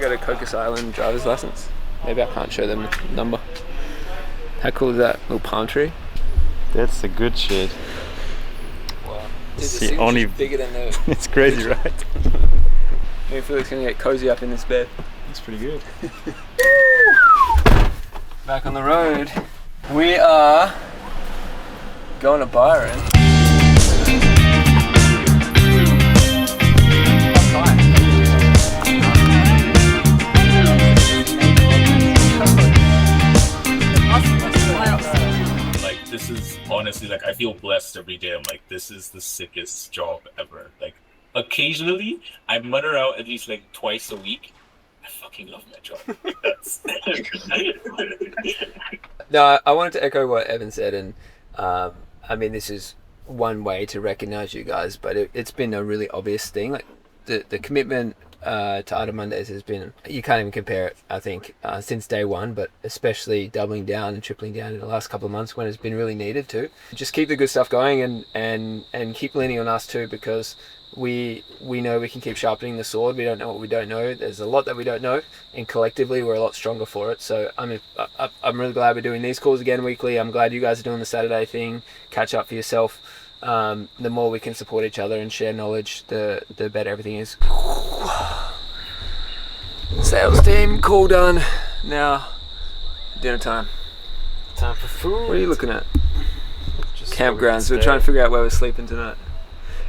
got a Cocos Island driver's license. Maybe I can't show them the number. How cool is that little palm tree? That's a good shit. Wow. Dude, See, only bigger than the. It's crazy, right? Me and Felix gonna get cozy up in this bed. That's pretty good. Back on the road. We are going to Byron. Like, this is honestly, like, I feel blessed every day. I'm like, this is the sickest job ever. Like, occasionally I mutter out at least like twice a week, I fucking love my job. No, I wanted to echo what Evan said, and I mean, this is one way to recognize you guys, but it's been a really obvious thing. Like the commitment to Idle Mondays has been, you can't even compare it, I think, since day one, but especially doubling down and tripling down in the last couple of months when it's been really needed to. Just keep the good stuff going and keep leaning on us too, because we know we can keep sharpening the sword. We don't know what we don't know. There's a lot that we don't know, and collectively we're a lot stronger for it. So I'm really glad we're doing these calls again weekly. I'm glad you guys are doing the Saturday thing. Catch up for yourself. The more we can support each other and share knowledge, the better everything is. Sales team, call done. Now, dinner time. Time for food. What are you looking at? Just Campgrounds. We're trying to figure out where we're sleeping tonight.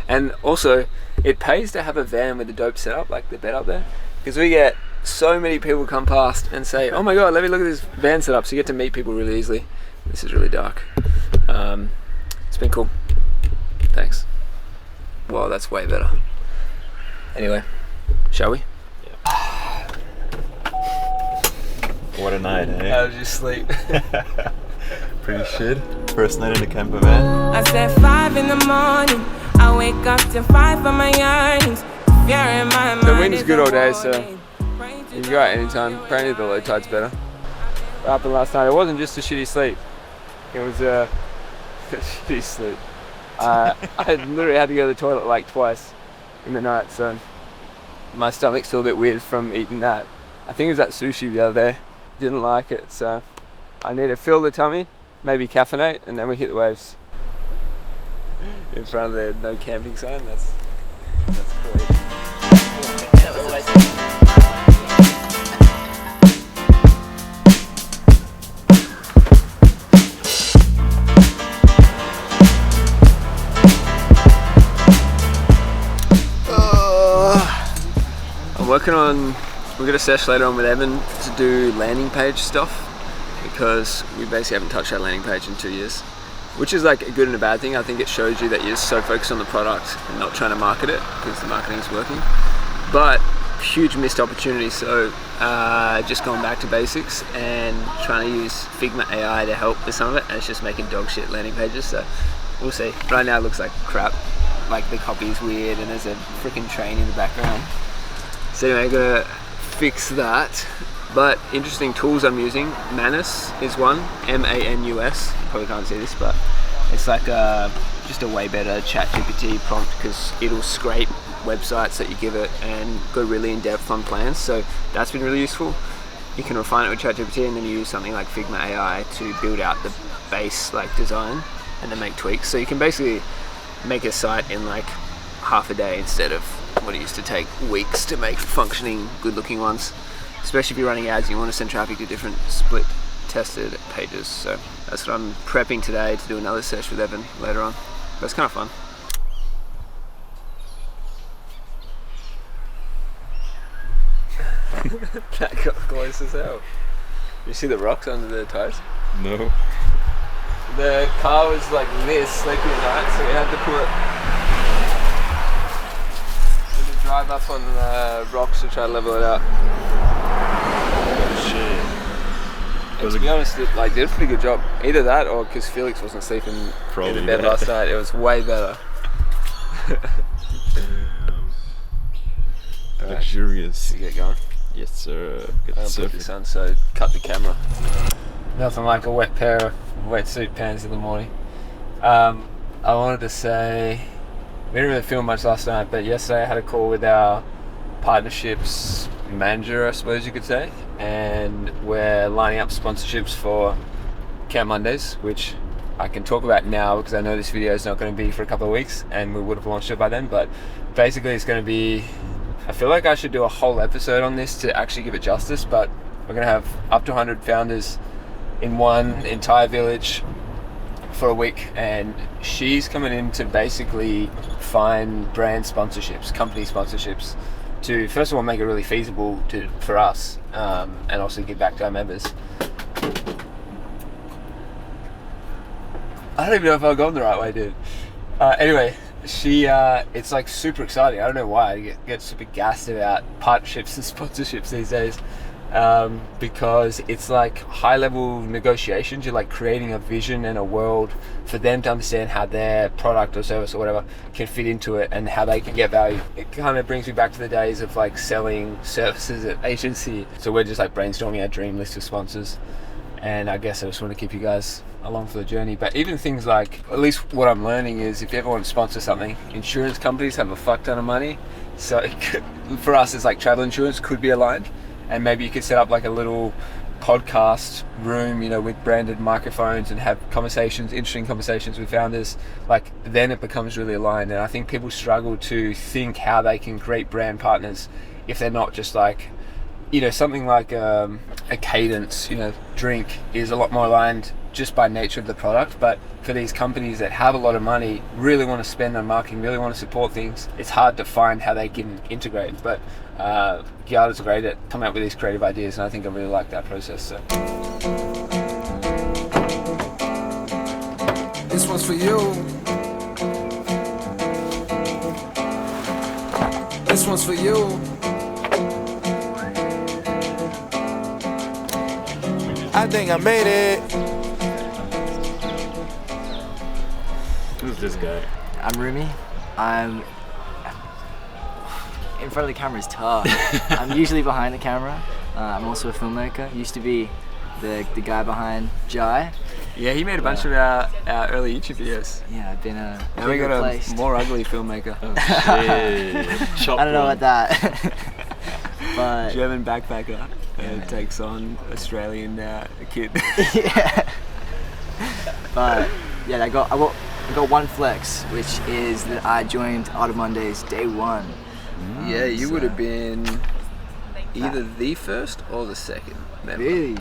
And also, it pays to have a van with a dope setup, like the bed up there, because we get so many people come past and say, "Oh my god, let me look at this van setup." So you get to meet people really easily. This is really dark. It's been cool. Thanks. Wow, that's way better. Anyway, shall we? Yeah. What a night, eh? How did you sleep? Pretty shit. First night in the camper van. I said 5 in the morning. I wake up to 5 for my yearnings. Fear in my mind. The wind's good all day, so you can go out anytime. Apparently the low tide's better. What happened last night? It wasn't just a shitty sleep. It was a shitty sleep. I literally had to go to the toilet like twice in the night, so my stomach's still a bit weird from eating that. I think it was that sushi the other day. Didn't like it, so I need to fill the tummy, maybe caffeinate, and then we hit the waves. In front of the no camping sign. That's great. I'm working on, we've got a sesh later on with Evan to do landing page stuff, because we basically haven't touched our landing page in 2 years, which is like a good and a bad thing. I think it shows you that you're so focused on the product and not trying to market it, because the marketing is working, but huge missed opportunity. So just going back to basics and trying to use Figma AI to help with some of it, and it's just making dog shit landing pages, so we'll see. Right now it looks like crap, like the copy is weird and there's a freaking train in the background. So anyway, I'm gonna fix that. But interesting tools I'm using. Manus is one, M-A-N-U-S. You probably can't see this, but it's like just a way better ChatGPT prompt, because it'll scrape websites that you give it and go really in depth on plans. So that's been really useful. You can refine it with ChatGPT, and then you use something like Figma AI to build out the base like design and then make tweaks. So you can basically make a site in like half a day instead of what it used to take weeks to make functioning, good-looking ones. Especially if you're running ads, you want to send traffic to different split tested pages. So that's what I'm prepping today to do another sesh with Evan later on. That's kind of fun. That got close as hell. You see the rocks under the tires? No. The car was like this, sleeping at night, so we had to drive up on the rocks to try to level it out. Shit. To be honest, it did a pretty good job. Either that, or because Felix wasn't sleeping in the bed last night. It was way better. Luxurious. You get going? Yes, sir. Get I'll put this on, so cut the camera. Nothing like a wet pair of wetsuit pants in the morning. I wanted to say, we didn't really film much last night, but yesterday I had a call with our partnerships manager, I suppose you could say, and we're lining up sponsorships for Camp Mondays, which I can talk about now because I know this video is not going to be for a couple of weeks and we would have launched it by then, but basically it's going to be, I feel like I should do a whole episode on this to actually give it justice, but we're going to have up to 100 founders in one entire village for a week, and she's coming in to basically find brand sponsorships, company sponsorships, to first of all make it really feasible for us, and also give back to our members. I don't even know if I've gone the right way, dude. Anyway, it's like super exciting. I don't know why I get super gassed about partnerships and sponsorships these days. Because it's like high level negotiations. You're like creating a vision and a world for them to understand how their product or service or whatever can fit into it and how they can get value. It kind of brings me back to the days of like selling services at agency. So we're just like brainstorming our dream list of sponsors, and I guess I just want to keep you guys along for the journey. But even things like, at least what I'm learning is, if you ever want to sponsor something, insurance companies have a fuck ton of money. So for us, it's like travel insurance could be aligned. And maybe you could set up like a little podcast room, you know, with branded microphones and have interesting conversations with founders. Like, then it becomes really aligned. And I think people struggle to think how they can create brand partners if they're not just like, you know, something like a Cadence, you know, drink is a lot more aligned just by nature of the product. But for these companies that have a lot of money, really want to spend on marketing, really want to support things, it's hard to find how they can integrate. But Giada's great at coming up with these creative ideas, and I think I really like that process. So. This one's for you. This one's for you. I think I made it. Who's this guy? I'm Rumi. I'm in front of the camera is tough. I'm usually behind the camera. I'm also a filmmaker. Used to be the guy behind Jai. Yeah, he made a bunch of our early YouTube videos. Yeah, I've been now we got a more ugly filmmaker. Oh, shit. I don't know about that. But German backpacker takes on Australian kid. Yeah. But yeah, I got one flex, which is that I joined Auto Mondays day one. Yeah, you would have been either the first or the second member. Really?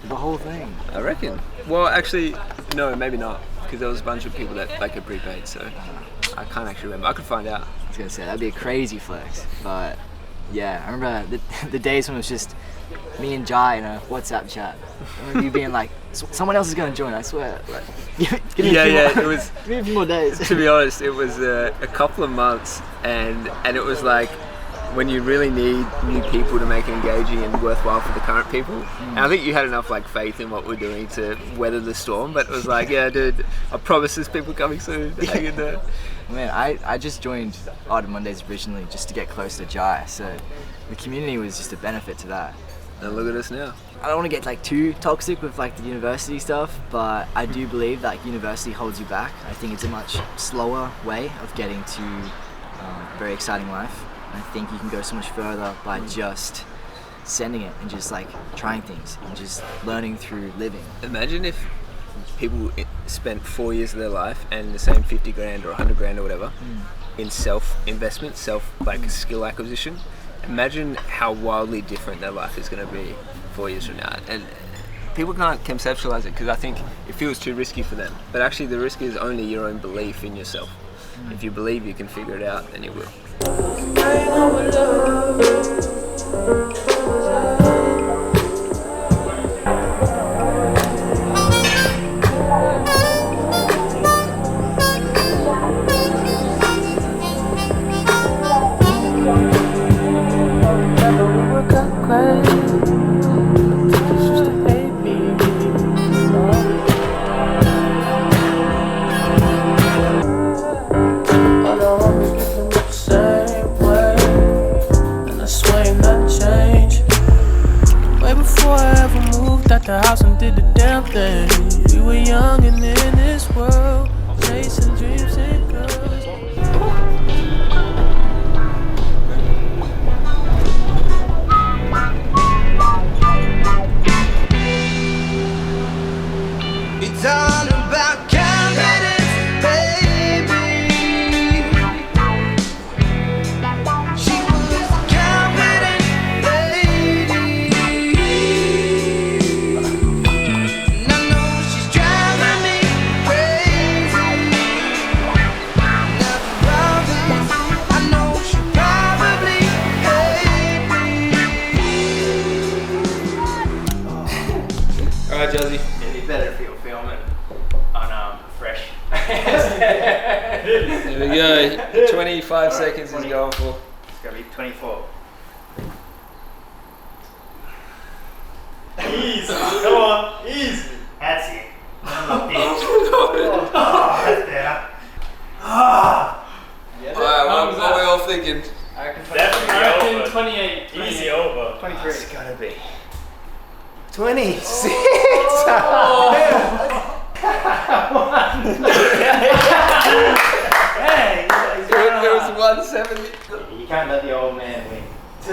The whole thing? I reckon. Well, actually, no, maybe not, because there was a bunch of people that had prepaid, so I can't actually remember. I could find out. I was gonna say, that'd be a crazy flex, but yeah, I remember the days when it was just me and Jai in a WhatsApp chat. I remember you being like, someone else is gonna join, I swear. Like, give me it was. Give me a few more days. To be honest, it was a couple of months, and it was like when you really need new people to make it engaging and worthwhile for the current people. And I think you had enough like faith in what we're doing to weather the storm. But it was like, yeah, dude, I promise there's people coming soon. Hang in there. Man, I just joined Auto Mondays originally just to get close to Jai, so the community was just a benefit to that. And look at us now. I don't want to get like too toxic with like the university stuff, but I do believe that university holds you back. I think it's a much slower way of getting to a very exciting life. And I think you can go so much further by just sending it and just like trying things and just learning through living. Imagine if people spent 4 years of their life and the same 50 grand or 100 grand or whatever in self-investment, skill acquisition. Imagine how wildly different their life is going to be 4 years from now. And people can't conceptualize it because I think it feels too risky for them. But actually the risk is only your own belief in yourself. If you believe you can figure it out, then you will. The house and did the damn thing. We were young and in this world, chasing dreams and girls. Alright, Jazzy. It'd be better if you were filming on fresh. Here we go. 25 seconds is going for. It's gonna be 24. Easy. Come on, easy. That's it. Oh, that's better. Alright, what are we all thinking? Definitely over. 28. Easy over. 23. It's gotta be 26. Hey, It was 170. you can't let the old man win. Oh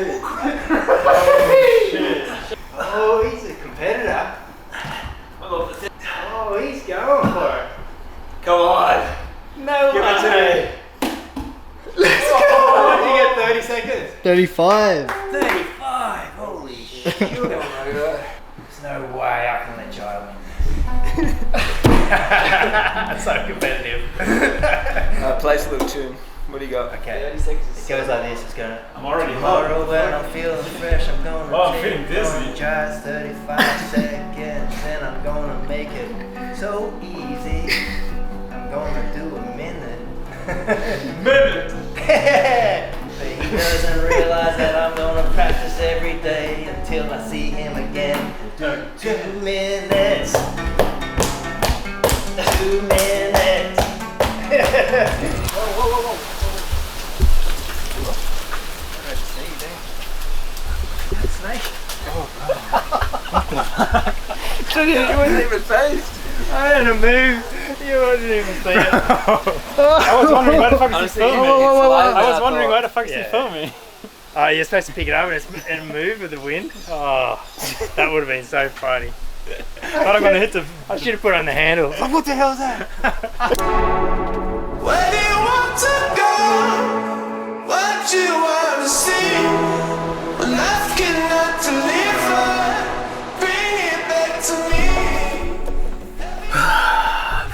shit. Oh, he's a competitor. Oh, he's going for it. Come on. No way. Let's go. What did you get? 30 seconds? 35. 35. Holy shit. There's no way I can let Jai win. So competitive. Place a little tune. What do you got? Okay. It goes like this. It's going. I'm already Tomorrow hot. when I'm feeling fresh, I'm gonna Oh, I'm take feeling dizzy. just 35 seconds, and I'm gonna make it so easy. I'm gonna do a minute. But he doesn't realize that I'm gonna practice every day until I see him again. 2 minutes. 2 minutes. Whoa. Snake. You wasn't even phased. I had to move. You wasn't even see it. I was wondering where the fuck is he filming? I was wondering where the fuck is he Yeah. filming? Oh, you're supposed to pick it up and move with the wind? Oh, that would have been so funny. Thought I'm gonna hit the. I should have put on the handle. Oh, what the hell is that? Where do you want to go? What you want to see? When life cannot deliver, bring it back to me.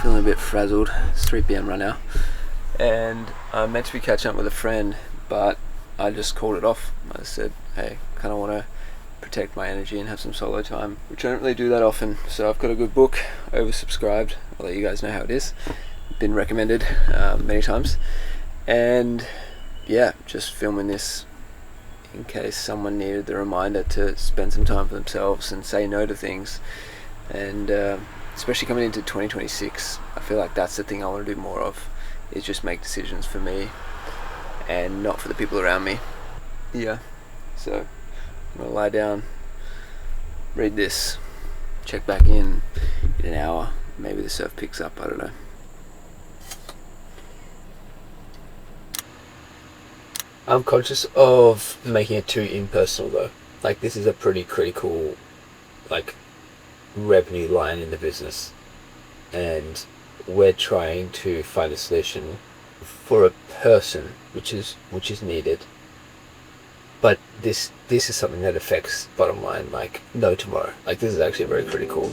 Feeling a bit frazzled. It's 3 p.m. right now, and I'm meant to be catching up with a friend, but I just called it off. I said, hey, kind of want to protect my energy and have some solo time, which I don't really do that often. So I've got a good book, oversubscribed. I'll let you guys know how it is. Been recommended many times, and yeah, just filming this in case someone needed the reminder to spend some time for themselves and say no to things. And especially coming into 2026, I feel like that's the thing I want to do more of, is just make decisions for me and not for the people around me. Yeah, so I'm gonna lie down, read this, check back in an hour. Maybe the surf picks up, I don't know. I'm conscious of making it too impersonal though. Like, this is a pretty critical, like, revenue line in the business, and we're trying to find a solution for a person which is needed. But this is something that affects bottom line, like no tomorrow. Like, this is actually very critical.